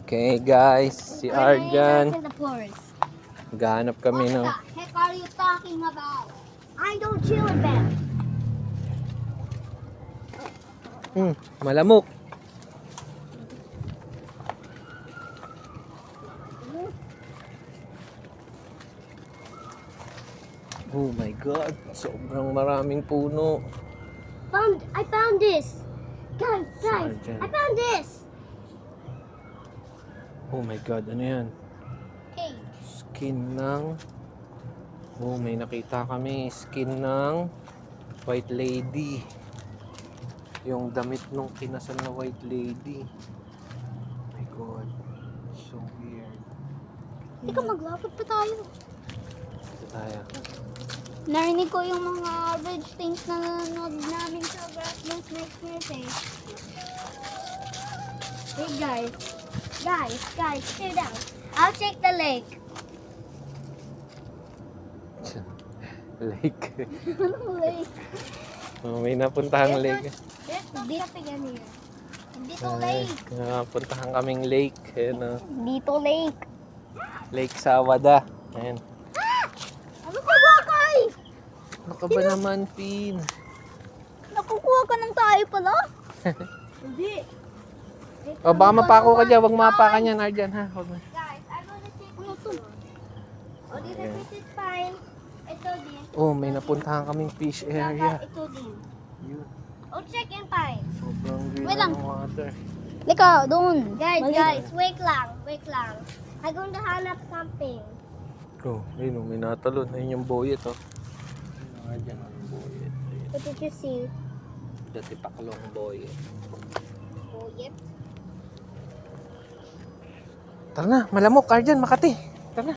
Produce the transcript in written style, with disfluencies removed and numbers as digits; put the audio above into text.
Okay guys, si Arjan. In the forest. Gahanap kami ng... What the heck are you talking about? I don't chill with them. Malamok. Oh my God, sobrang maraming puno. I found this. Guys, Sergeant. I found this. Oh my God, ano yan? Hey. Skin ng... Oh, may nakita kami. Skin ng white lady. Yung damit nung kinasal na white lady. Oh my God. So weird. Teka, maglapit pa tayo. Ito tayo. Narinig ko yung mga bridge things na nanonood namin sa Grasslands Nightmares eh. Hey guys. Guys, sit down. I'll check the lake. Lake. Anong lake? Oh, may napuntahang lake. There's no shopping in here. Dito lake. Napuntahan kaming lake. Ayan, oh. Dito lake. Lake Sawada. Ayan. Ano ka ba, Kai? Ano ka ba naman, Pin? Nakukuha ka ng tayo pala? Hindi. O, baka mapako ka dyan. Huwag mapakan yan, Arjan, ha? Huwag na. Guys, I'm gonna check ito. O, dito this is fine. Ito din. Oh, may napuntahan kaming fish area. Ito din. Yun. O, check in fine. Sobrang green Wait lang. ng water. Lika, doon. Guys, wait lang. I'm going to hanap something. Oh, ayun, oh, may natalon. Ayun yung boyet, oh. Arjan, ang boyet. Ayun. What did you see? Dati paklong boyet. Oh, yep. Tara na, malamok, Arjan, Makati.